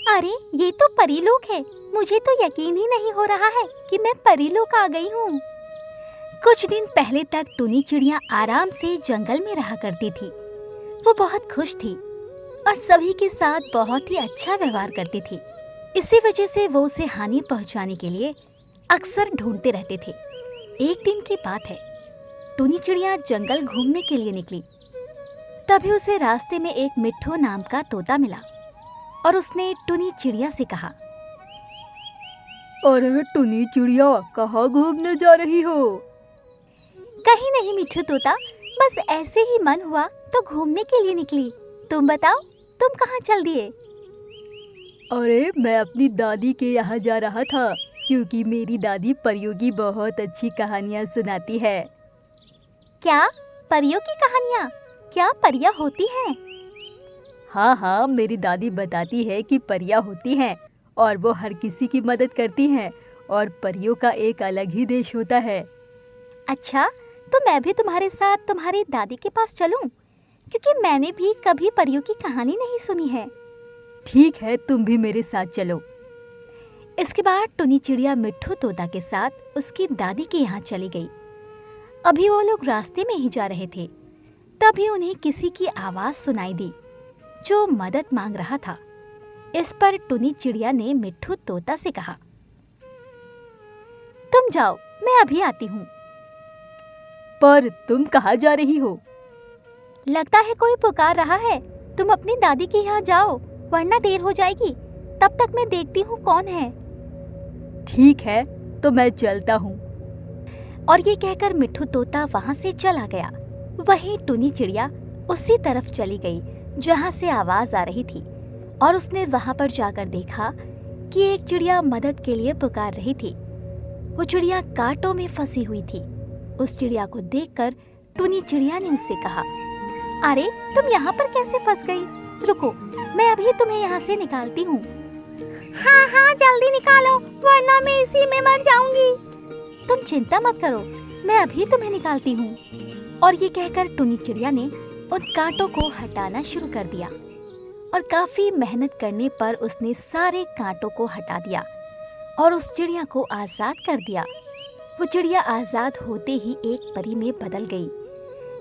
अरे ये तो परीलोक है। मुझे तो यकीन ही नहीं हो रहा है कि मैं परीलोक आ गई हूँ। कुछ दिन पहले तक टुनी चिड़िया आराम से जंगल में रहा करती थी। वो बहुत खुश थी और सभी के साथ बहुत ही अच्छा व्यवहार करती थी। इसी वजह से वो उसे हानि पहुंचाने के लिए अक्सर ढूंढते रहते थे। एक दिन की बात है, टुनी चिड़िया जंगल घूमने के लिए निकली। तभी उसे रास्ते में एक मिट्ठू नाम का तोता मिला और उसने टुनी चिड़िया से कहा, अरे टुनी चिड़िया, कहाँ घूमने जा रही हो? कहीं नहीं मिट्ठू तोता, बस ऐसे ही मन हुआ तो घूमने के लिए निकली। तुम बताओ, तुम कहाँ चल दिए? अरे मैं अपनी दादी के यहाँ जा रहा था, क्योंकि मेरी दादी परियों की बहुत अच्छी कहानियाँ सुनाती है। क्या परियों की कहानियाँ? क्या परियां होती हैं? हाँ हाँ, मेरी दादी बताती है कि परियां होती हैं और वो हर किसी की मदद करती हैं, और परियों का एक अलग ही देश होता है। अच्छा, तो मैं भी तुम्हारे साथ तुम्हारी दादी के पास चलूं? क्योंकि मैंने भी कभी परियों की कहानी नहीं सुनी है। ठीक है, तुम भी मेरे साथ चलो। इसके बाद टुनी चिड़िया मिट्ठू तोता के साथ उसकी दादी के यहाँ चली गई। अभी वो लोग रास्ते में ही जा रहे थे, तभी उन्हें किसी की आवाज सुनाई दी जो मदद मांग रहा था। इस पर टुनी चिड़िया ने मिट्ठू तोता से कहा, तुम जाओ, मैं अभी आती हूँ। पर तुम कहाँ जा रही हो? लगता है कोई पुकार रहा है। तुम अपनी दादी के यहाँ जाओ, वरना देर हो जाएगी। तब तक मैं देखती हूँ कौन है। ठीक है, तो मैं चलता हूँ। और ये कहकर मिट्ठू तोता वहाँ से चला गया। वहीं टुनी चिड़िया उसी तरफ चली गई जहाँ से आवाज आ रही थी, और उसने वहाँ पर जाकर देखा कि एक चिड़िया मदद के लिए पुकार रही थी। वो चिड़िया कांटों में फंसी हुई थी। उस चिड़िया को देखकर टुनी चिड़िया ने उससे कहा, अरे तुम यहाँ पर कैसे फंस गई? रुको, मैं अभी तुम्हें यहाँ से निकालती हूँ। हाँ हाँ, जल्दी निकालो, वरना मैं इसी में मर जाऊंगी। तुम चिंता मत करो, मैं अभी तुम्हें निकालती हूँ। और ये कहकर टुनी चिड़िया ने उन कांटों को हटाना शुरू कर दिया, और काफी मेहनत करने पर उसने सारे कांटों को हटा दिया और उस चिड़िया को आजाद कर दिया। वो चिड़िया आजाद होते ही एक परी में बदल गई।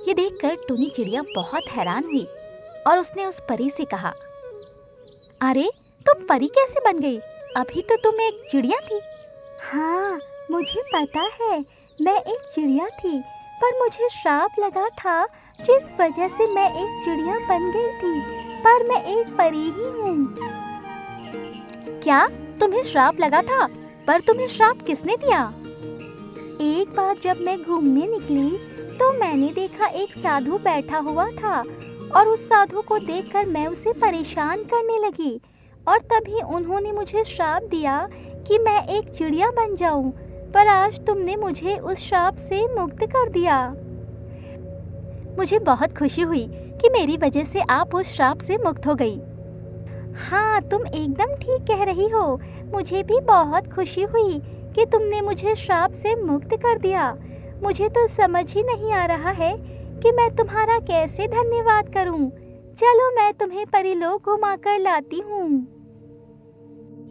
ये देखकर टुनी चिड़िया बहुत हैरान हुई और उसने उस परी से कहा, अरे तुम परी कैसे बन गई? अभी तो तुम एक चिड़िया थी। हाँ, मुझे पता है, मैं एक चिड़िया थी, पर मुझे श्राप लगा था, जिस वजह से मैं एक चिड़िया बन गई थी, पर मैं एक परी ही हूँ। क्या तुम्हें श्राप लगा था? पर तुम्हें श्राप किसने दिया? एक बार जब मैं घूमने निकली तो मैंने देखा एक साधु बैठा हुआ था, और उस साधु को देखकर मैं उसे परेशान करने लगी, और तभी उन्होंने मुझे श्राप दिया कि मैं एक चिड़िया बन जाऊं। पर आज तुमने मुझे उस श्राप से मुक्त कर दिया। मुझे बहुत खुशी हुई कि मेरी वजह से आप उस श्राप से मुक्त हो गई। हाँ, तुम एकदम ठीक कह रही हो। मुझे भी बहुत खुशी हुई कि तुमने मुझे श्राप से मुक्त कर दिया। मुझे तो समझ ही नहीं आ रहा है कि मैं तुम्हारा कैसे धन्यवाद करूं। चलो, मैं तुम्हें परीलोक घुमा कर लाती हूँ।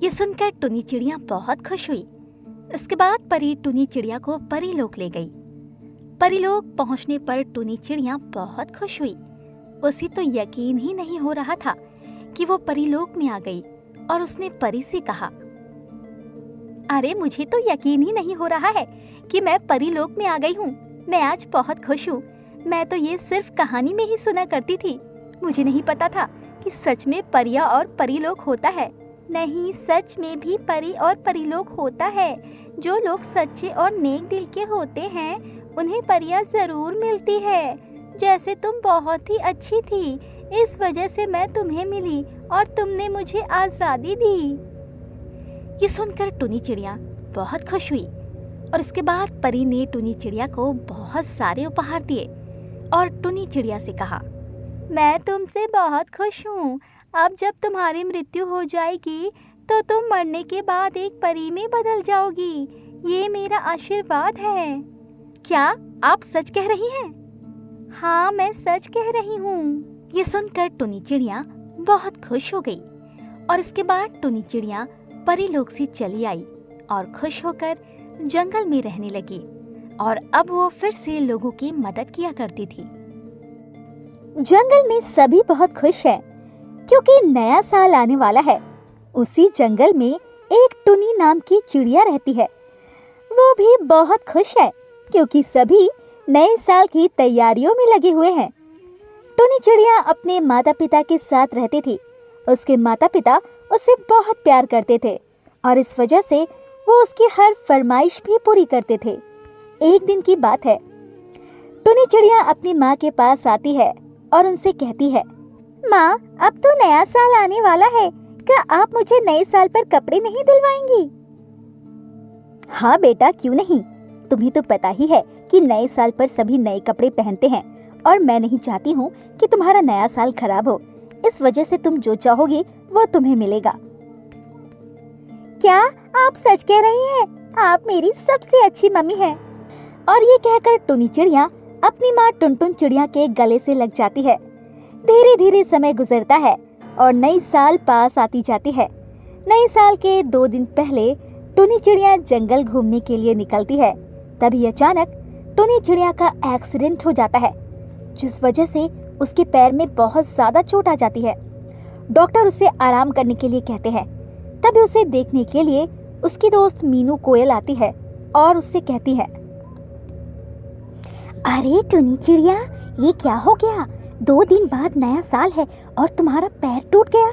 ये सुनकर टुनी चिड़िया बहुत खुश हुई। इसके बाद परी टुनी चिड़िया को परीलोक ले गई। परीलोक पहुंचने पर टुनी चिड़िया बहुत खुश हुई। उसे तो यकीन ही नहीं हो रहा था कि वो परीलोक में आ गई, और उसने परी से कहा, अरे मुझे तो यकीन ही नहीं हो रहा है कि मैं परीलोक में आ गई हूँ। मैं आज बहुत खुश हूँ। मैं तो ये सिर्फ कहानी में ही सुना करती थी। मुझे नहीं पता था कि सच में परियां और परीलोक होता है। नहीं, सच में भी परी और परीलोक होता है। जो लोग सच्चे और नेक दिल के होते हैं, उन्हें परियां जरूर मिलती है। जैसे तुम बहुत ही अच्छी थी, इस वजह से मैं तुम्हें मिली और तुमने मुझे आज़ादी दी। ये सुनकर टुनी चिड़िया बहुत खुश हुई, और इसके बाद परी ने टुनी चिड़िया को बहुत सारे उपहार दिए और टुनी चिड़िया से कहा, मैं तुमसे बहुत खुश हूँ। अब जब तुम्हारी मृत्यु हो जाएगी तो तुम मरने के बाद एक परी में बदल जाओगी। ये मेरा आशीर्वाद है। क्या आप सच कह रही हैं? हाँ, मैं सच कह रही हूँ। ये सुनकर टुनी चिड़िया बहुत खुश हो गई और इसके बाद टुनी चिड़िया परी लोक से चली आई और खुश होकर जंगल में रहने लगी और अब वो फिर से लोगों की मदद किया करती थी। जंगल में सभी बहुत खुश हैं क्योंकि नया साल आने वाला है। उसी जंगल में एक टुनी नाम की चिड़िया रहती है। वो भी बहुत खुश है क्योंकि सभी नए साल की तैयारियों में लगे हुए हैं। टुनी चिड़िया अपने माता पिता के साथ रहती थी। उसके माता पिता उसे बहुत प्यार करते थे और इस वजह से वो उसकी हर फरमाइश भी पूरी करते थे। एक दिन की बात है, टुनी चिड़िया अपनी माँ के पास आती है और उनसे कहती है, माँ, अब तो नया साल आने वाला है, क्या आप मुझे नए साल पर कपड़े नहीं दिलवाएंगी? हाँ बेटा, क्यों नहीं। तुम्हें तो पता ही है कि नए साल पर सभी नए कपड़े पहनते हैं और मैं नहीं चाहती हूँ कि तुम्हारा नया साल खराब हो। इस वजह से तुम जो चाहोगी वो तुम्हें मिलेगा। क्या आप सच कह रही हैं? आप मेरी सबसे अच्छी मम्मी हैं। और ये कहकर टुनी चिड़िया अपनी माँ टुनटुन चिड़िया के गले से लग जाती है। धीरे धीरे समय गुजरता है और नई साल पास आती जाती है। नए साल के 2 दिन पहले टुनी चिड़िया जंगल घूमने के लिए निकलती है। तभी अचानक टुनी चिड़िया का एक्सीडेंट हो जाता है, जिस वजह से उसके पैर में बहुत ज्यादा चोट आ जाती है। डॉक्टर उसे आराम करने के लिए कहते हैं। तभी उसे देखने के लिए उसकी दोस्त मीनू कोयल आती है और उससे कहती है, अरे टुनी चिड़िया, ये क्या हो गया? 2 दिन बाद नया साल है और तुम्हारा पैर टूट गया।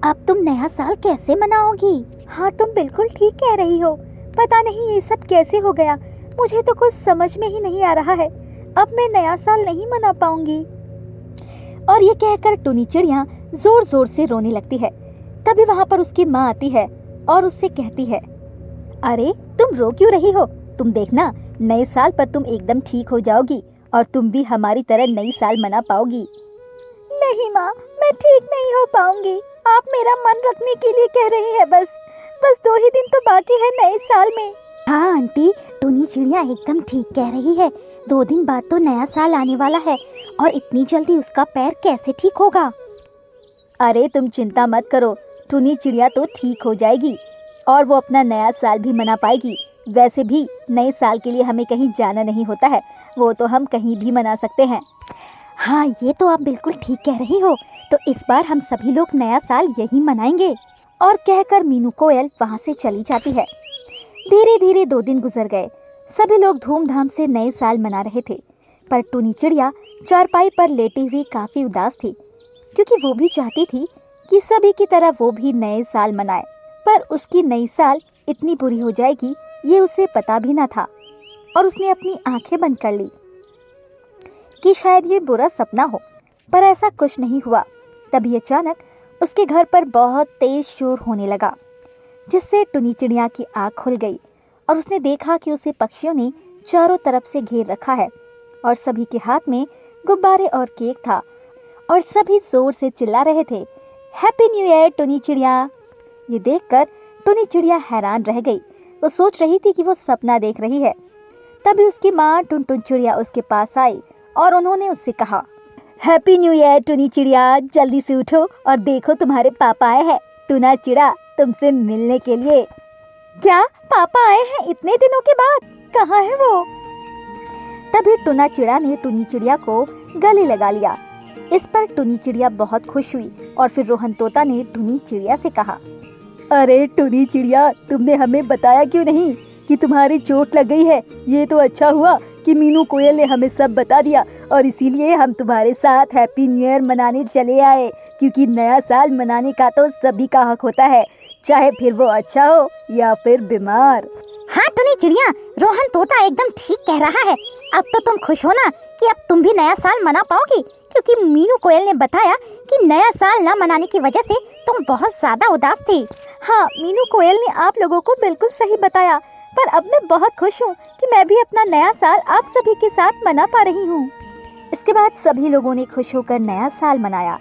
अब तुम नया साल कैसे मनाओगी? हाँ, तुम बिल्कुल ठीक कह रही हो। पता नहीं ये सब कैसे हो गया, मुझे तो कुछ समझ में ही नहीं आ रहा है। अब मैं नया साल नहीं मना पाऊंगी। और ये कहकर टुनी चिड़िया जोर जोर से रोने लगती है। तभी वहाँ पर उसकी माँ आती है और उससे कहती है, अरे तुम रो क्यों रही हो? तुम देखना, नए साल पर तुम एकदम ठीक हो जाओगी और तुम भी हमारी तरह नई साल मना पाओगी। नहीं माँ, मैं ठीक नहीं हो पाऊंगी। आप मेरा मन रखने के लिए कह रही है। बस 2 ही दिन तो बाकी है नए साल में। हाँ आंटी, टुनी चिड़िया एकदम ठीक कह रही है। 2 दिन बाद तो नया साल आने वाला है और इतनी जल्दी उसका पैर कैसे ठीक होगा? अरे तुम चिंता मत करो, टुनी चिड़िया तो ठीक हो जाएगी और वो अपना नया साल भी मना पाएगी। वैसे भी नए साल के लिए हमें कहीं जाना नहीं होता है, वो तो हम कहीं भी मना सकते हैं। हाँ, ये तो आप बिल्कुल ठीक कह रही हो। तो इस बार हम सभी लोग नया साल यहीं मनाएंगे। और कहकर मीनू कोयल वहाँ से चली जाती है। धीरे धीरे 2 दिन गुजर गए। सभी लोग धूमधाम से नए साल मना रहे थे, पर टुनी चिड़िया चारपाई पर लेटी हुई काफ़ी उदास थी, क्योंकि वो भी चाहती थी कि सभी की तरह वो भी नए साल मनाए। पर उसकी नई साल इतनी बुरी हो जाएगी ये उसे पता भी न था और उसने अपनी आंखें बंद कर ली कि शायद ये बुरा सपना हो, पर ऐसा कुछ नहीं हुआ। तभी अचानक उसके घर पर बहुत तेज शोर होने लगा, जिससे टुनी चिड़िया की आँख खुल गई और उसने देखा कि उसे पक्षियों ने चारों तरफ से घेर रखा है और सभी के हाथ में गुब्बारे और केक था और सभी जोर से चिल्ला रहे थे, हैप्पी न्यू ईयर टुनी चिड़िया। ये देखकर टुनी चिड़िया हैरान रह गई। वो सोच रही थी कि वो सपना देख रही है। तभी उसकी माँ टुनटुन चिड़िया उसके पास आई और उन्होंने उससे कहा, हैप्पी न्यू ईयर टुनी चिड़िया, जल्दी से उठो और देखो तुम्हारे पापा आए हैं टुना चिड़ा तुमसे मिलने के लिए। क्या पापा आए हैं इतने दिनों के बाद? कहाँ है वो? तभी टुना चिड़ा ने टुनी चिड़िया को गले लगा लिया। इस पर टुनी चिड़िया बहुत खुश हुई और फिर रोहन तोता ने टुनी चिड़िया से कहा, अरे टुनी चिड़िया, तुमने हमें बताया क्यों नहीं कि तुम्हारी चोट लग गई है? ये तो अच्छा हुआ कि मीनू कोयल ने हमें सब बता दिया और इसीलिए हम तुम्हारे साथ हैप्पी न्यू ईयर मनाने चले आए, क्योंकि नया साल मनाने का तो सभी का हक होता है, चाहे फिर वो अच्छा हो या फिर बीमार। हाँ टुनी चिड़िया, रोहन तोता एकदम ठीक कह रहा है। अब तो तुम खुश हो ना कि अब तुम भी नया साल मना पाओगी, क्योंकि मीनू कोयल ने बताया कि नया साल ना मनाने की वजह से तुम बहुत ज्यादा उदास थी। हाँ, मीनू कोयल ने आप लोगों को बिल्कुल सही बताया, पर अब मैं बहुत खुश हूँ कि मैं भी अपना नया साल आप सभी के साथ मना पा रही हूँ। इसके बाद सभी लोगों ने खुश होकर नया साल मनाया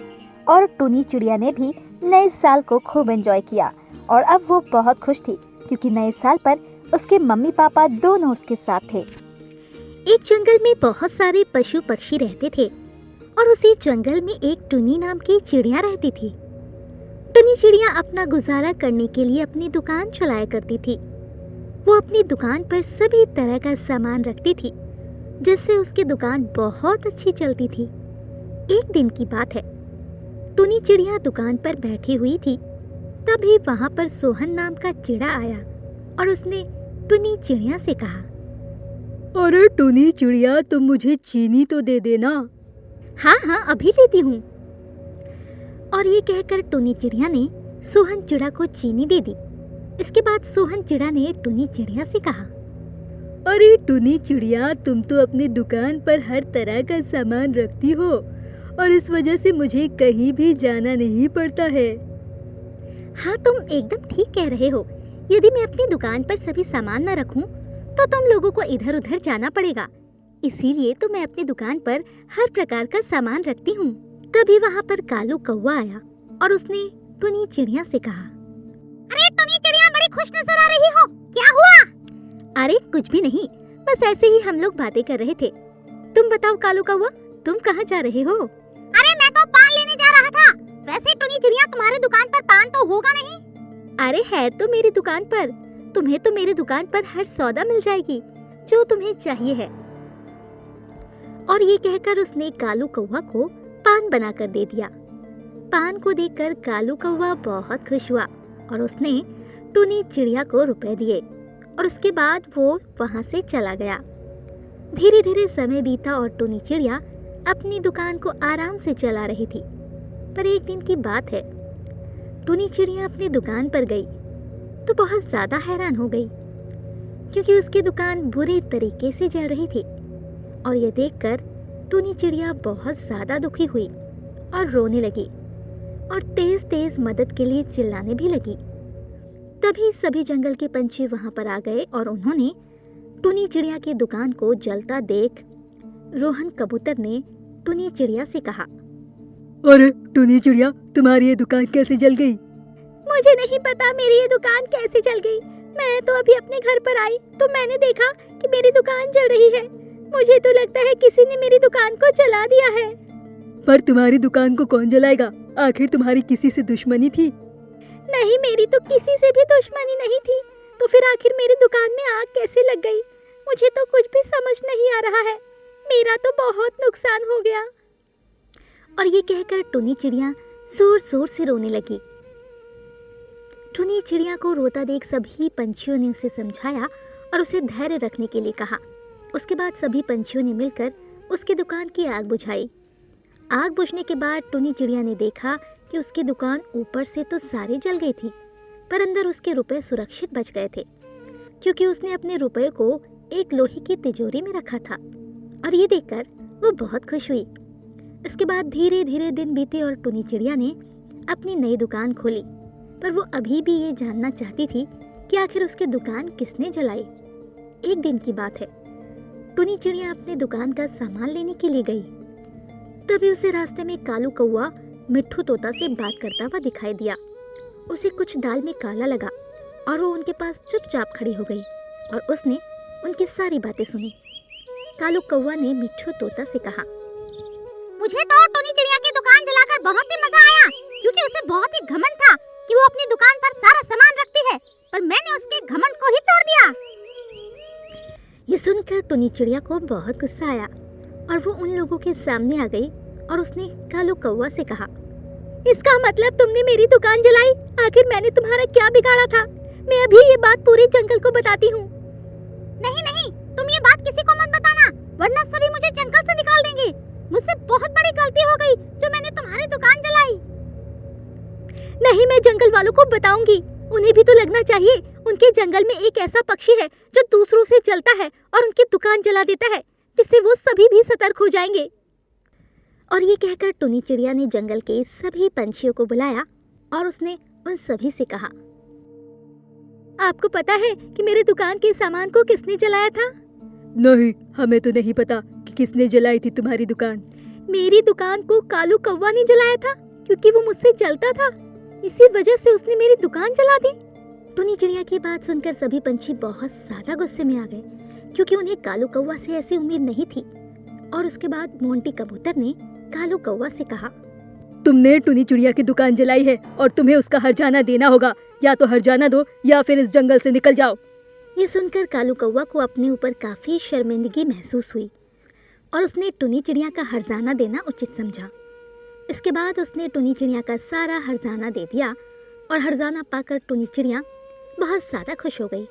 और टुनी चिड़िया ने भी नए साल को खूब एंजॉय किया और अब वो बहुत खुश थी, क्योंकि नए साल पर उसके मम्मी पापा दोनों उसके साथ थे। एक जंगल में बहुत सारे पशु पक्षी रहते थे और उसी जंगल में एक टुनी नाम की चिड़िया रहती थी। टुनी चिड़िया अपना गुजारा करने के लिए अपनी दुकान चलाया करती थी। वो अपनी दुकान पर सभी तरह का सामान रखती थी, जिससे उसकी दुकान बहुत अच्छी चलती थी। एक दिन की बात है, टुनी चिड़िया दुकान पर बैठी हुई थी। तभी वहां पर सोहन नाम का चिड़ा आया और उसने टुनी चिड़िया से कहा, अरे टुनी चिड़िया, तुम मुझे चीनी तो दे देना। हाँ हाँ, अभी देती हूँ। और ये कहकर टुनी चिड़िया ने सोहन चिड़ा को चीनी दे दी। इसके बाद सोहन चिड़ा ने टुनी चिड़िया से कहा, अरे टुनी चिड़िया, तुम तो अपनी दुकान पर हर तरह का सामान रखती हो और इस वजह से मुझे कहीं भी जाना नहीं पड़ता है। हाँ, तुम एकदम ठीक कह रहे हो। यदि मैं अपनी दुकान पर सभी सामान न रखूं, तो तुम लोगों को इधर उधर जाना पड़ेगा। इसीलिए तो मैं अपनी दुकान पर हर प्रकार का सामान रखती हूँ। तभी वहाँ पर कालू कौवा आया और उसने टुनी चिड़िया से कहा, अरे टुनी चिड़िया, बड़ी खुश नजर आ रही हो, क्या हुआ? अरे कुछ भी नहीं, बस ऐसे ही हम लोग बातें कर रहे थे। तुम बताओ कालू कौवा, तुम कहाँ जा रहे हो? अरे मैं तो पान लेने जा रहा था। वैसे टुनी चिड़िया, तुम्हारी दुकान पर पान तो होगा नहीं? अरे है तो मेरी दुकान पर। तुम्हें तो मेरी दुकान पर हर सौदा मिल जाएगी जो तुम्हें चाहिए है। और ये कहकर उसने कालू कौवा को पान बनाकर दे दिया। पान को देखकर कालू कौवा बहुत खुश हुआ और उसने टुनी चिड़िया को रुपए दिए और उसके बाद वो वहां से चला गया। धीरे धीरे समय बीता और टुनी चिड़िया अपनी दुकान को आराम से चला रही थी। पर एक दिन की बात है, टुनी चिड़िया अपनी दुकान पर गई तो बहुत ज्यादा हैरान हो गई, क्योंकि उसकी दुकान बुरे तरीके से जल रही थी। और यह देखकर टुनी चिड़िया बहुत ज्यादा दुखी हुई और रोने लगी और तेज तेज मदद के लिए चिल्लाने भी लगी। तभी सभी जंगल के पंछी वहां पर आ गए और उन्होंने टुनी चिड़िया की दुकान को जलता देख रोहन कबूतर ने टुनी चिड़िया से कहा, अरे टुनी चिड़िया, तुम्हारी ये दुकान कैसे जल गई? मुझे नहीं पता मेरी ये दुकान कैसे जल गई। मैं तो अभी अपने घर पर आई तो मैंने देखा कि मेरी दुकान जल रही है। मुझे तो लगता है किसी ने मेरी दुकान को जला दिया है। पर तुम्हारी दुकान को कौन जलाएगा? आखिर तुम्हारी किसी से दुश्मनी थी? नहीं, मेरी तो किसी से भी दुश्मनी नहीं थी। तो फिर आखिर मेरी दुकान में आग कैसे लग गई? मुझे तो कुछ भी समझ नहीं आ रहा है। मेरा तो बहुत नुकसान हो गया। और ये कहकर टुनी चिड़िया जोर जोर से रोने लगी। टुनी चिड़िया को रोता देख सभी पंछियों ने उसे समझाया और उसे धैर्य रखने के लिए कहा। उसके बाद सभी पंछियों ने मिलकर उसकी दुकान की आग बुझाई। आग बुझने के बाद टुनी चिड़िया ने देखा कि उसकी दुकान ऊपर से तो सारी जल गई थी, पर अंदर उसके रुपए सुरक्षित बच गए थे, क्योंकि उसने अपने रुपए को एक लोहे की तिजोरी में रखा था। और ये देखकर वो बहुत खुश हुई। इसके बाद धीरे धीरे दिन बीते और टुनी चिड़िया ने अपनी नई दुकान खोली, पर वो अभी भी ये जानना चाहती थी कि आखिर उसकी दुकान किसने जलाई। एक दिन की बात है, टुनी चिड़िया अपने दुकान का सामान लेने के लिए गई। तभी उसे रास्ते में कालू कौवा मिट्ठू तोता से बात करता हुआ दिखाई दिया। उसे कुछ दाल में काला लगा और वो उनके पास चुपचाप खड़ी हो गई और उसने उनकी सारी बातें सुनी। कालू कौवा ने मिट्ठू तोता से कहा, मुझे तो टुनी चिड़िया की दुकान जलाकर बहुत ही मजा आया, क्योंकि उसे बहुत ही घमंड था कि वो अपनी दुकान पर सारा सामान रखती है, पर मैंने उसके घमंड को ही तोड़ दिया। ये सुनकर टुनी चिड़िया को बहुत गुस्सा आया और वो उन लोगों के सामने आ गई और उसने कालू कौवा से कहा, इसका मतलब तुमने मेरी दुकान जलाई? आखिर मैंने तुम्हारा क्या बिगाड़ा था? मैं अभी ये बात पूरे जंगल को बताती हूँ। नहीं नहीं, तुम ये बात किसी को मत बताना, वरना सभी मुझे जंगल से निकाल देंगे। मुझसे बहुत बड़ी गलती हो गई जो मैंने तुम्हारी दुकान जलाई। नहीं, मैं जंगल वालों को बताऊंगी। उन्हें भी तो लगना चाहिए। उनके जंगल में एक ऐसा पक्षी है जो दूसरों से चलता है और उनकी दुकान जला देता है, जिससे वो सभी भी सतर्क हो जाएंगे। और ये कहकर टुनी चिड़िया ने जंगल के सभी पंछियों को बुलाया और उसने उन सभी से कहा, आपको पता है कि मेरे दुकान के सामान को किसने जलाया था? नहीं, हमें तो नहीं पता कि किसने जलाई थी तुम्हारी दुकान। मेरी दुकान को कालू कौवा ने जलाया था, क्योंकि वो मुझसे चलता था। इसी वजह से उसने मेरी दुकान जला दी। टुनी चिड़िया की बात सुनकर सभी पंछी बहुत ज्यादा गुस्से में आ गए, क्योंकि उन्हें कालू कौवा से ऐसी उम्मीद नहीं थी। और उसके बाद मोंटी कबूतर ने कालू कौवा से कहा, तुमने टुनी चिड़िया की दुकान जलाई है और तुम्हें उसका हर्जाना देना होगा। या तो हर्जाना दो या फिर इस जंगल से निकल जाओ। ये सुनकर कालू कौवा को अपने ऊपर काफ़ी शर्मिंदगी महसूस हुई और उसने टुनी चिड़िया का हर्जाना देना उचित समझा। इसके बाद उसने टुनी चिड़िया का सारा हर्जाना दे दिया और हर्जाना पाकर टुनी चिड़िया बहुत ज़्यादा खुश हो गई।